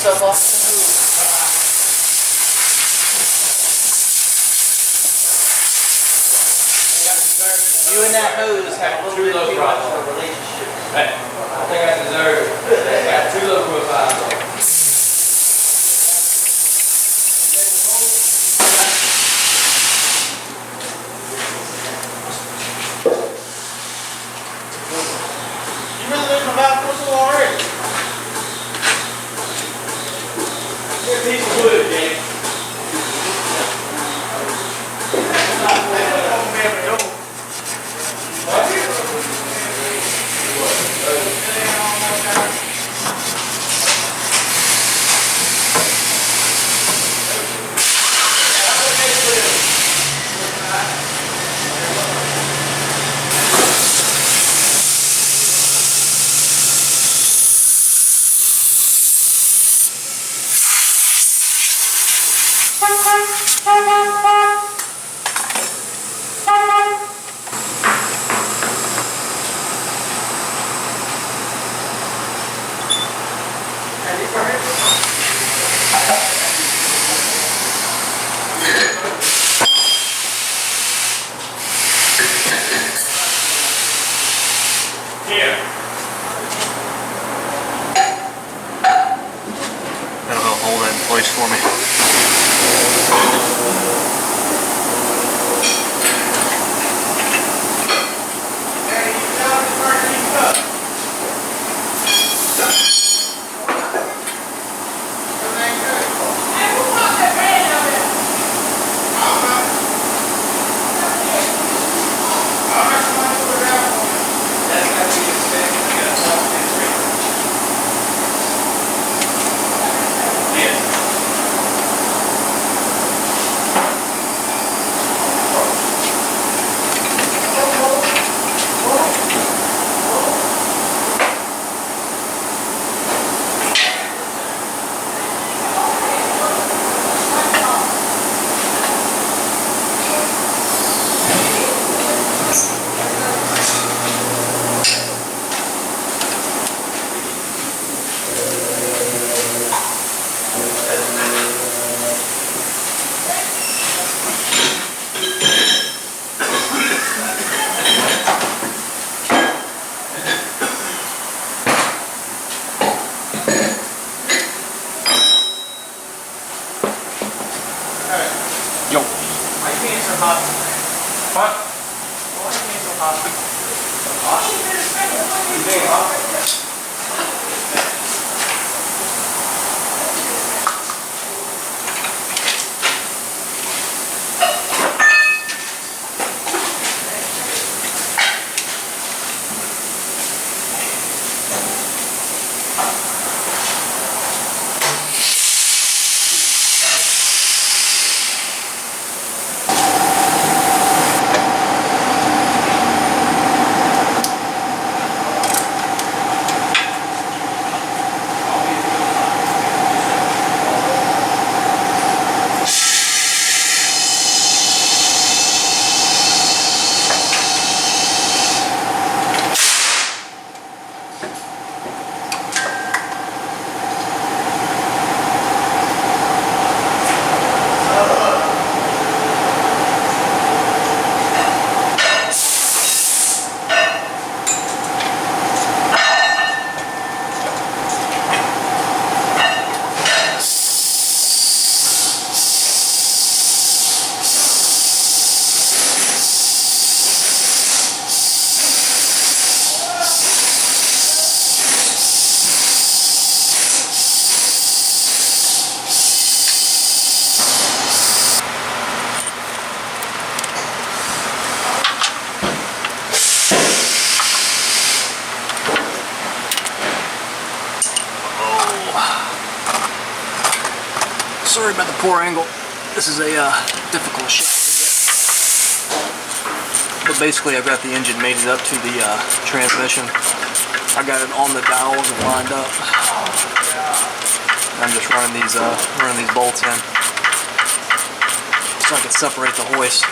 yourself off the move. You and that hose have a little bit too much of a relationship. Hey, I think I deserve it. I got too low profiles on. You really learned about whistle already? Get a piece of wood, Jake. That'll help hold that in place for me. Yo. Why are you being so hot? Huh? Why are you being so hot? You being hot? Sorry about the poor angle. This is a difficult shot to get. But basically I've got the engine mated up to the transmission. I got it on the dials and lined up. I'm just running these bolts in so I can separate the hoist.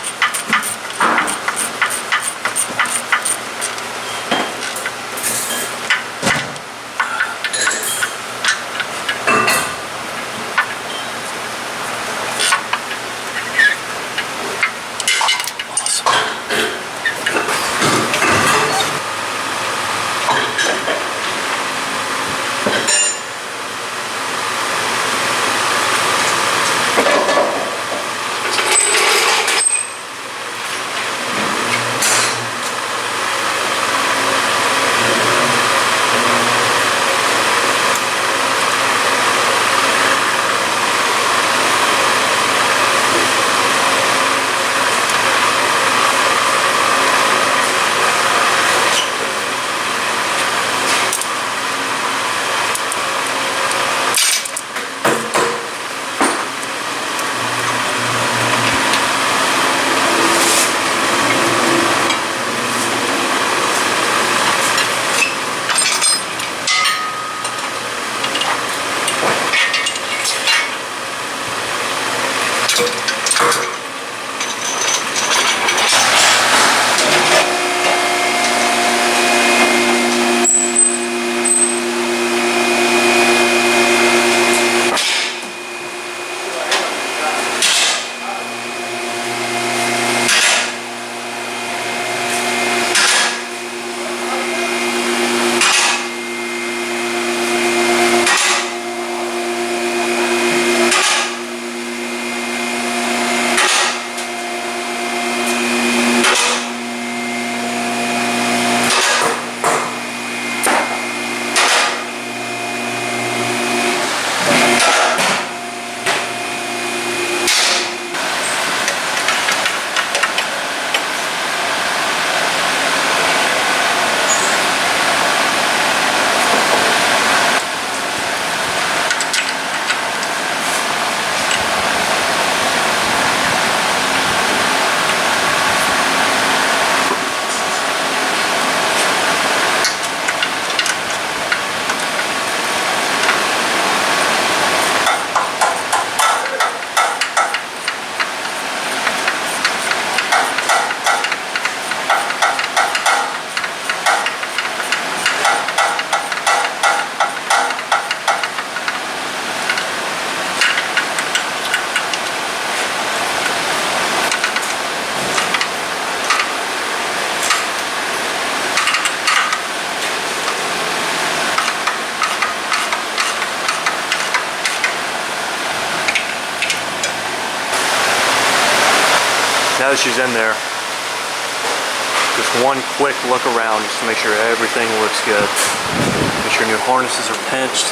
now that she's in there, just one quick look around just to make sure everything looks good. Make sure new harnesses are pinched.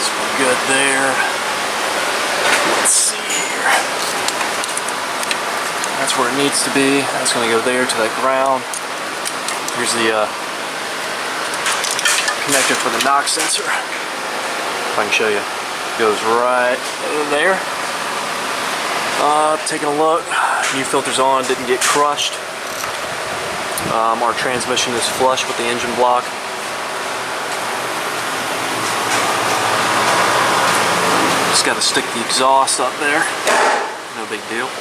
So we're good there. Let's see here. That's where it needs to be. That's going to go there to that ground. Here's the connector for the knock sensor. If I can show you. Goes right there. Taking a look. New filters on, didn't get crushed. Our transmission is flush with the engine block. Just got to stick the exhaust up there. No big deal.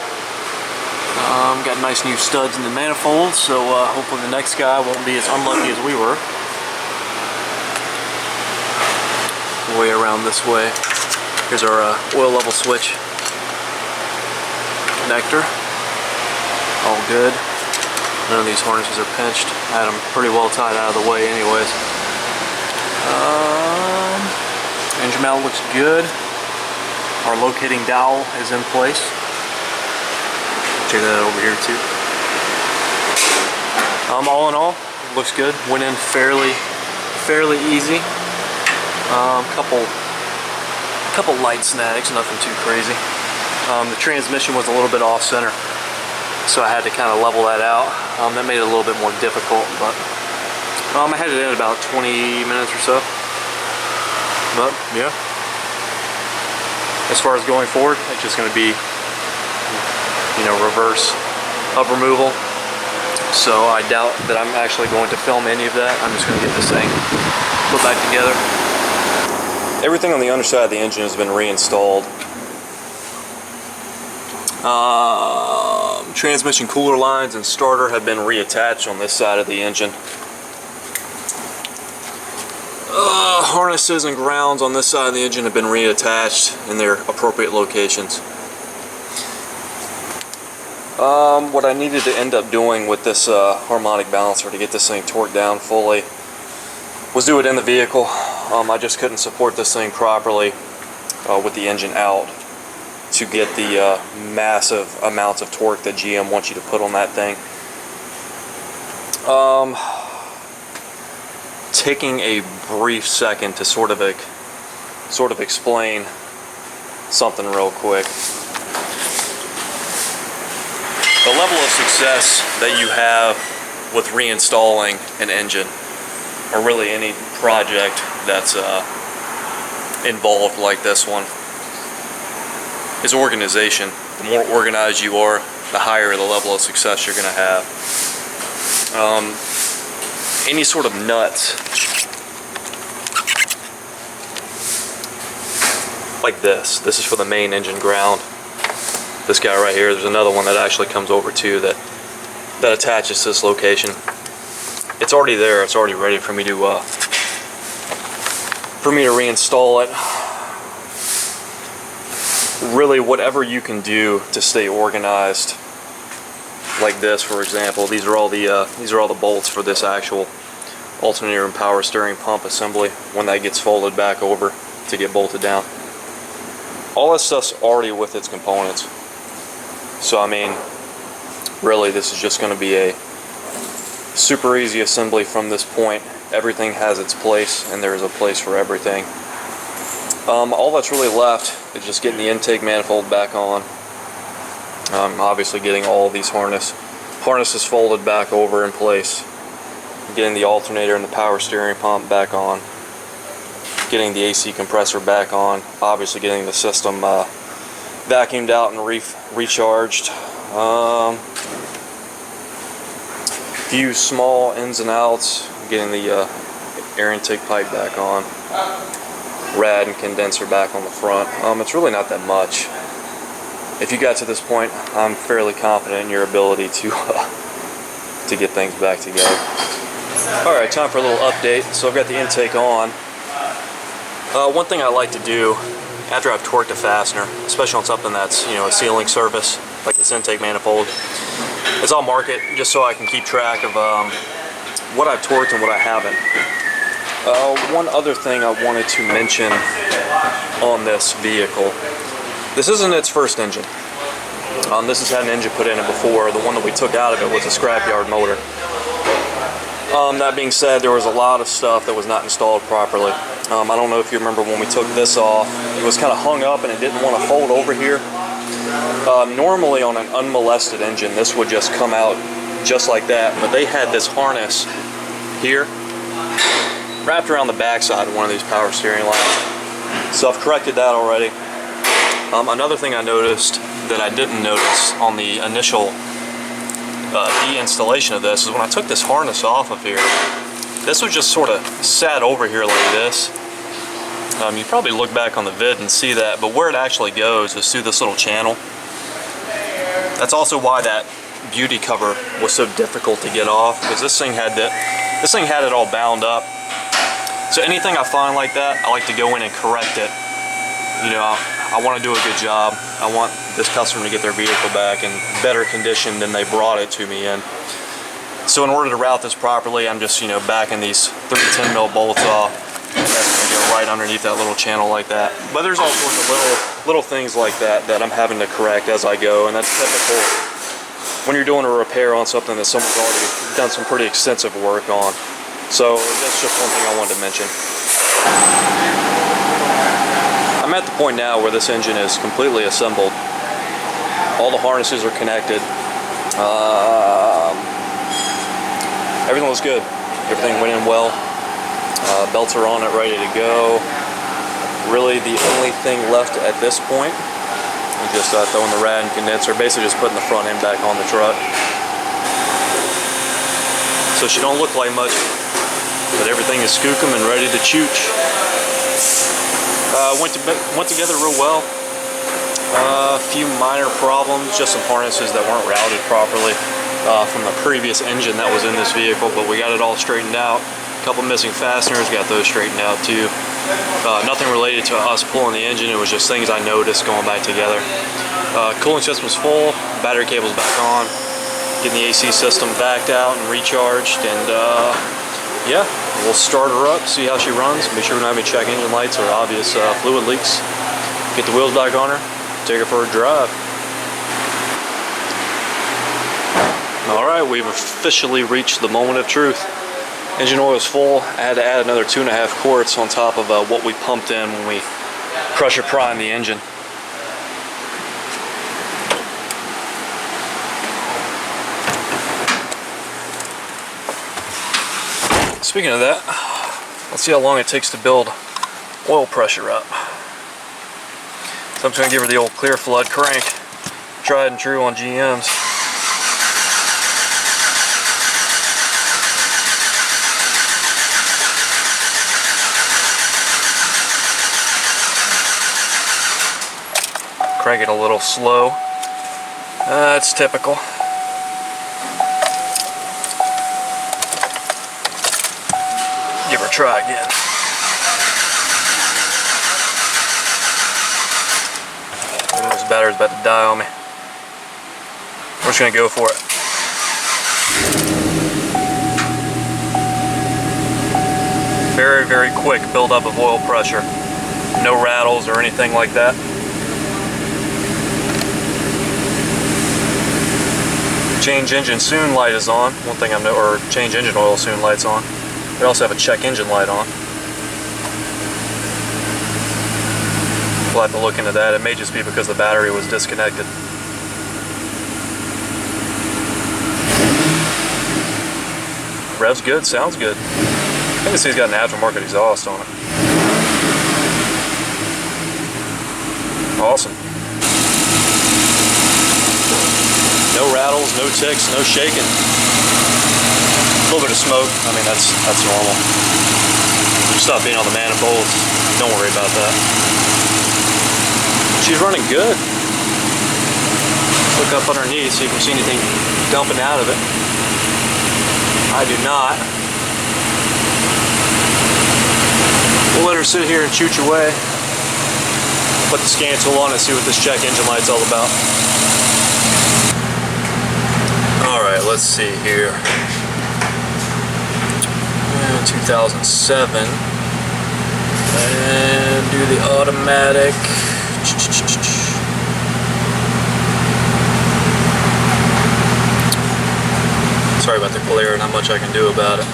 Got nice new studs in the manifold, so hopefully the next guy won't be as unlucky as we were. Way around this way. Here's our oil level switch connector. All good. None of these harnesses are pinched. I had them pretty well tied out of the way anyways. Engine mount looks good. Our locating dowel is in place. Check that out over here too. All in all, looks good. Went in fairly easy. Couple light snags, nothing too crazy. The transmission was a little bit off center, so I had to kind of level that out. That made it a little bit more difficult, but I had it in about 20 minutes or so. But yeah, as far as going forward, it's just going to be, you know, reverse hub removal. So I doubt that I'm actually going to film any of that. I'm just going to get this thing put back together. Everything on the underside of the engine has been reinstalled. Transmission cooler lines and starter have been reattached on this side of the engine. Harnesses and grounds on this side of the engine have been reattached in their appropriate locations. What I needed to end up doing with this harmonic balancer to get this thing torqued down fully was do it in the vehicle. I just couldn't support this thing properly with the engine out to get the massive amounts of torque that GM wants you to put on that thing. Taking a brief second to sort of explain something real quick. The level of success that you have with reinstalling an engine, or really any project that's involved like this one, is organization. The more organized you are, the higher the level of success you're going to have. Any sort of nuts like this is for the main engine ground. This guy right here, there's another one that actually comes over too that attaches to this location. It's already there, it's already ready for me to reinstall it. Really, whatever you can do to stay organized, like this, for example. These are all the bolts for this actual alternator and power steering pump assembly when that gets folded back over to get bolted down. All that stuff's already with its components. So I mean, really, this is just going to be a super easy assembly from this point. Everything has its place, and there is a place for everything. All that's really left is just getting the intake manifold back on. Obviously getting all of these harnesses folded back over in place. Getting the alternator and the power steering pump back on. Getting the AC compressor back on. Obviously getting the system vacuumed out and recharged. Few small ins and outs. Getting the air intake pipe back on. Rad and condenser back on the front. It's really not that much. If you got to this point, I'm fairly confident in your ability to get things back together. Alright, time for a little update. So I've got the intake on. One thing I like to do after I've torqued a fastener, especially on something that's, you know, a sealing surface like this intake manifold, is I'll mark it just so I can keep track of what I've torqued and what I haven't. One other thing I wanted to mention on this vehicle This isn't its first engine. This has had an engine put in it before. The one that we took out of it was a scrapyard motor. That being said, there was a lot of stuff that was not installed properly. I don't know if you remember when we took this off, it was kind of hung up and it didn't want to fold over here. Normally on an unmolested engine, this would just come out just like that, but they had this harness here wrapped around the backside of one of these power steering lines. So I've corrected that already. Another thing I noticed that I didn't notice on the initial de-installation of this is when I took this harness off of here, this was just sort of sat over here like this. You probably look back on the vid and see that, but where it actually goes is through this little channel. That's also why that beauty cover was so difficult to get off, because this thing had it all bound up. So anything I find like that, I like to go in and correct it. You know, I want to do a good job. I want this customer to get their vehicle back in better condition than they brought it to me in. So in order to route this properly, I'm just, you know, backing these 3 10mm bolts off. And that's going to go right underneath that little channel like that. But there's all sorts of little things like that that I'm having to correct as I go, and that's typical when you're doing a repair on something that someone's already done some pretty extensive work on. So that's just one thing I wanted to mention. I'm at the point now where this engine is completely assembled. All the harnesses are connected. Everything looks good. Everything went in well. Belts are on it, ready to go. Really the only thing left at this point is just throwing the rad and condenser, basically just putting the front end back on the truck. So she don't look like much, but everything is skookum and ready to chooch. Went together real well. A few minor problems, just some harnesses that weren't routed properly from the previous engine that was in this vehicle, but we got it all straightened out. A couple missing fasteners, got those straightened out too. Nothing related to us pulling the engine, it was just things I noticed going back together. Cooling system's full, battery cable's back on, getting the AC system backed out and recharged, and yeah, we'll start her up, see how she runs, make sure we don't have any check engine lights or obvious fluid leaks. Get the wheels back on her, take her for a drive. Alright, we've officially reached the moment of truth. Engine oil is full. I had to add another 2.5 quarts on top of what we pumped in when we pressure primed the engine. Speaking of that, let's see how long it takes to build oil pressure up. So I'm just going to give her the old clear flood crank, tried and true on GMs. Crank it a little slow. That's typical. Give her a try again. This battery's about to die on me. We're just gonna go for it. Very, very quick buildup of oil pressure. No rattles or anything like that. Change engine soon light is on. One thing I know, or change engine oil soon light's on. We also have a check engine light on. We'll have to look into that. It may just be because the battery was disconnected. Revs good, sounds good. I think this thing's got an aftermarket exhaust on it. Awesome. No rattles, no ticks, no shaking. A little bit of smoke, I mean that's normal. Stop being on the manifolds, don't worry about that. She's running good. Look up underneath, see if you see anything dumping out of it. I do not. We'll let her sit here and chooch away. Put the scan tool on and see what this check engine light's all about. Alright, let's see here. 2007. And do the automatic. sorry about the glare, not much I can do about it.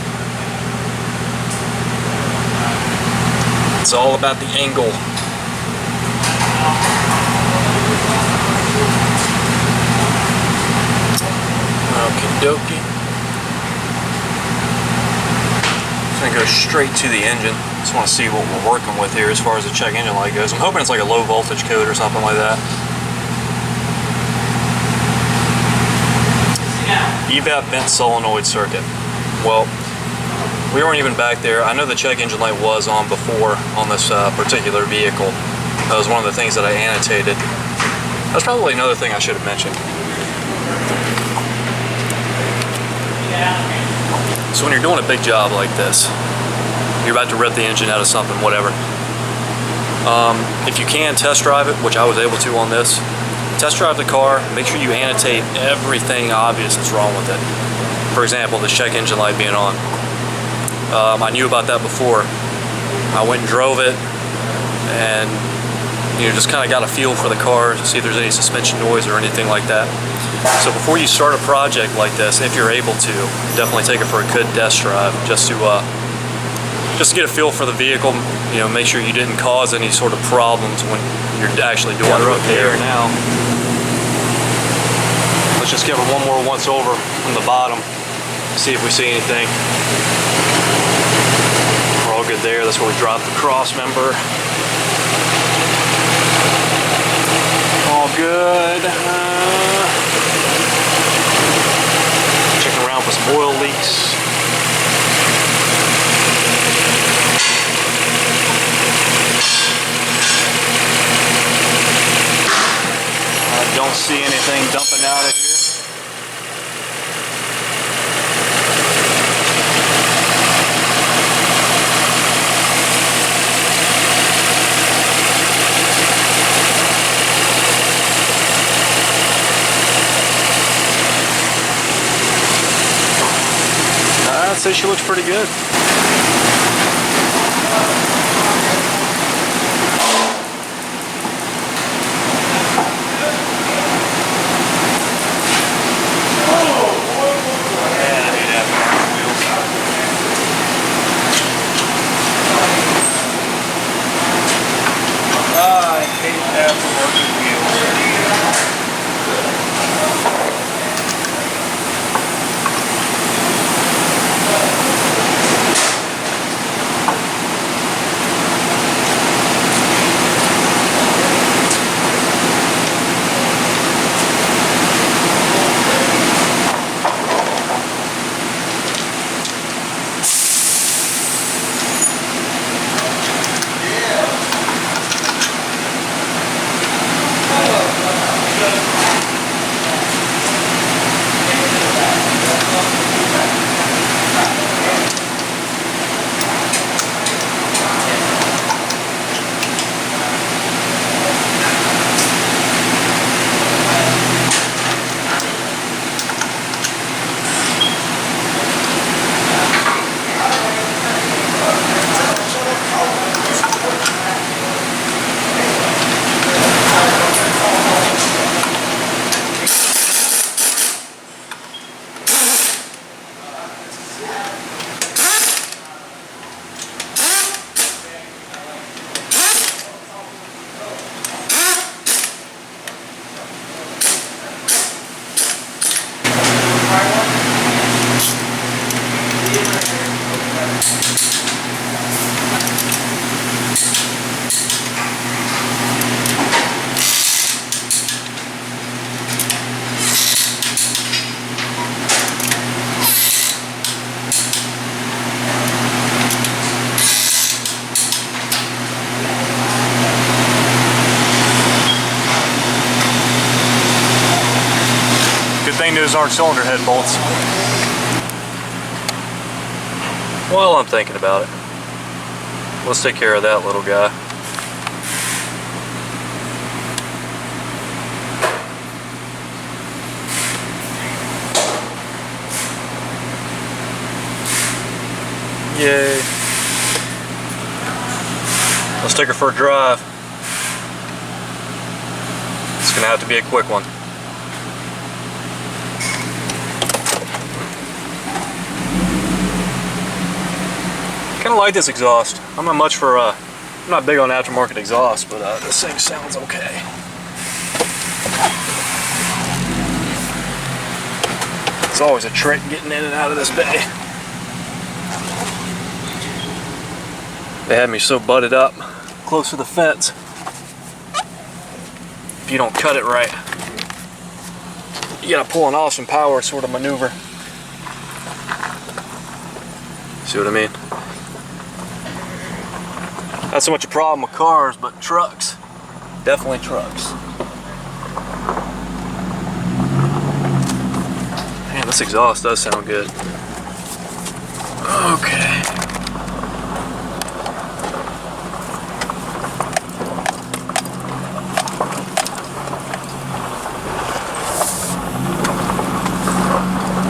It's all about the angle. Okie dokie. Just gonna go straight to the engine. Just want to see what we're working with here as far as the check engine light goes. I'm hoping it's like a low voltage code or something like that. Evap vent solenoid circuit. Well, we weren't even back there. I know the check engine light was on before on this particular vehicle. That was one of the things that I annotated. That's probably another thing I should have mentioned. So when you're doing a big job like this, you're about to rip the engine out of something, whatever. If you can test drive it, which I was able to on this, test drive the car, make sure you annotate everything obvious that's wrong with it. For example, the check engine light being on. I knew about that before. I went and drove it and just kind of got a feel for the car to see if there's any suspension noise or anything like that. So before you start a project like this, if you're able to, definitely take it for a good test drive just to get a feel for the vehicle. Make sure you didn't cause any sort of problems when you're actually doing the repair. Now, let's just give it one more once over from the bottom, see if we see anything. We're all good there. That's where we dropped the cross member. All good. Checking around for some oil leaks. I don't see anything dumping out of here. I'd say she looks pretty good. Those aren't cylinder head bolts. Well, I'm thinking about it. Let's take care of that little guy. Yay. Let's take her for a drive. It's gonna have to be a quick one. Kind of like this exhaust. I'm not much for, I'm not big on aftermarket exhaust, but this thing sounds okay. It's always a trick getting in and out of this bay. They had me so butted up close to the fence. If you don't cut it right, you gotta pull an Austin Power sort of maneuver. See what I mean? Not so much a problem with cars, but trucks. Definitely trucks. Man, this exhaust does sound good. Okay.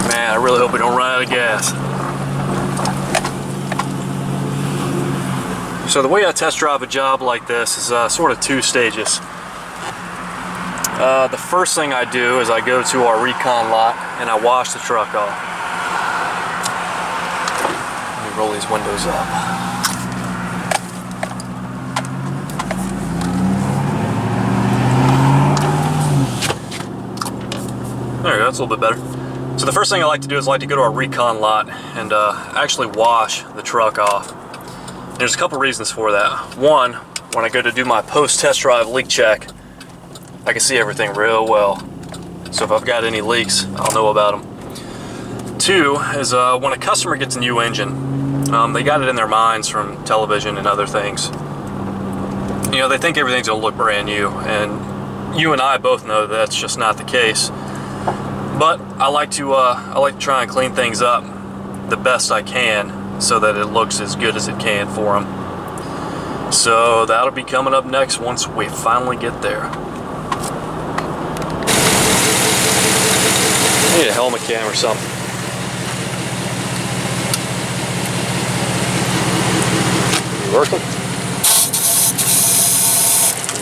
Man, I really hope we don't run out of gas. So the way I test drive a job like this is sort of two stages. The first thing I do is I go to our recon lot and I wash the truck off. Let me roll these windows up. There we go, that's a little bit better. So the first thing I like to do is I like to go to our recon lot and actually wash the truck off. There's a couple reasons for that. One, when I go to do my post-test drive leak check, I can see everything real well. So if I've got any leaks, I'll know about them. Two is when a customer gets a new engine, they got it in their minds from television and other things. You know, they think everything's gonna look brand new, and you and I both know that that's just not the case. But I like to try and clean things up the best I can, so that it looks as good as it can for them. So that'll be coming up next once we finally get there. I need a helmet cam or something. You working?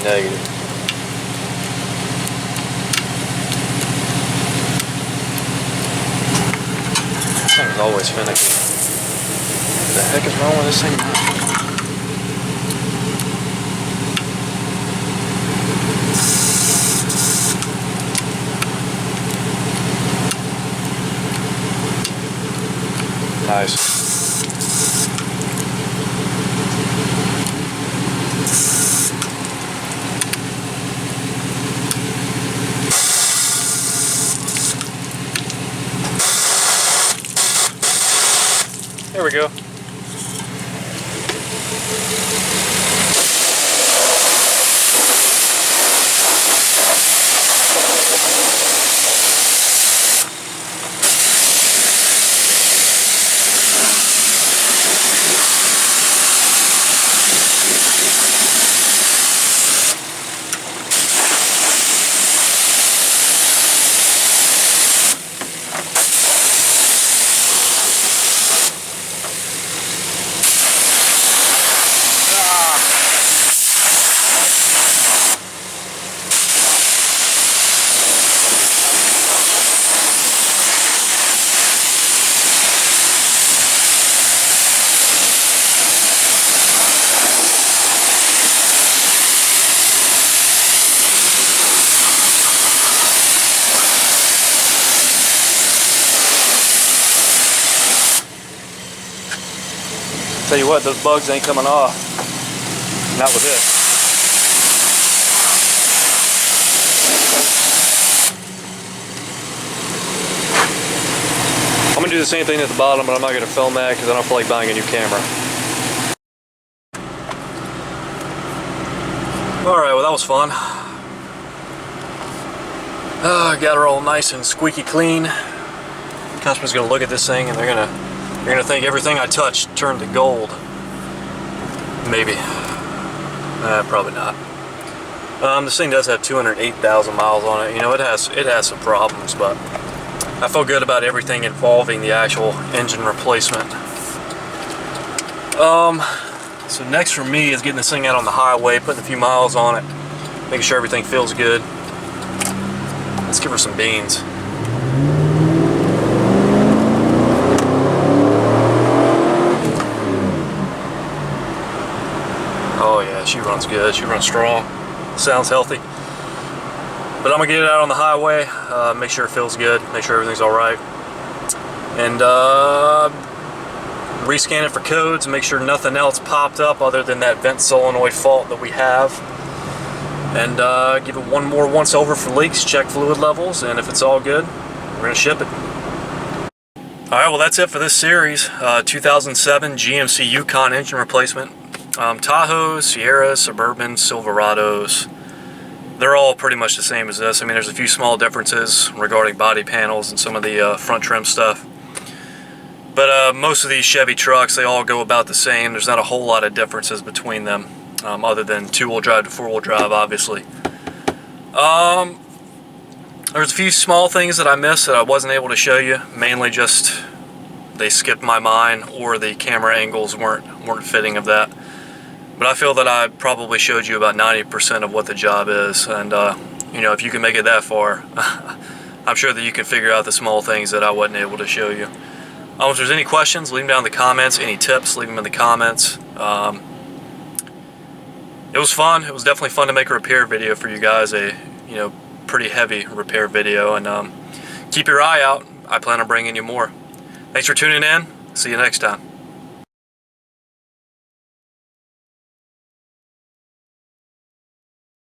Negative. This thing's always finicky. What the heck is wrong with this thing now? Nice. There we go. Tell you what, those bugs ain't coming off. Not with this. I'm gonna do the same thing at the bottom, but I'm not gonna film that because I don't feel like buying a new camera. Alright, well that was fun. Got her all nice and squeaky clean. The customer's gonna look at this thing and they're gonna think everything I touch turned to gold. Maybe. Probably not. This thing does have 208,000 miles on it. You know, it has some problems, but I feel good about everything involving the actual engine replacement. So next for me is getting this thing out on the highway, putting a few miles on it, making sure everything feels good. Let's give her some beans. She runs good. She runs strong. Sounds healthy. But I'm gonna get it out on the highway, make sure it feels good, make sure everything's all right, and rescan it for codes, make sure nothing else popped up other than that vent solenoid fault that we have, and give it one more once over for leaks, check fluid levels, and if it's all good, we're gonna ship it. Alright, well that's it for this series. 2007 GMC Yukon engine replacement. Tahoes, Sierras, Suburbans, Silverados, they're all pretty much the same as this. I mean, there's a few small differences regarding body panels and some of the front trim stuff. But most of these Chevy trucks, they all go about the same. There's not a whole lot of differences between them, other than two-wheel drive to four-wheel drive, obviously. There's a few small things that I missed that I wasn't able to show you. Mainly just they skipped my mind, or the camera angles weren't fitting of that. But I feel that I probably showed you about 90% of what the job is, and you know, if you can make it that far, I'm sure that you can figure out the small things that I wasn't able to show you. If there's any questions, leave them down in the comments. Any tips, leave them in the comments. It was fun. It was definitely fun to make a repair video for you guys, a pretty heavy repair video, and keep your eye out. I plan on bringing you more. Thanks for tuning in. See you next time.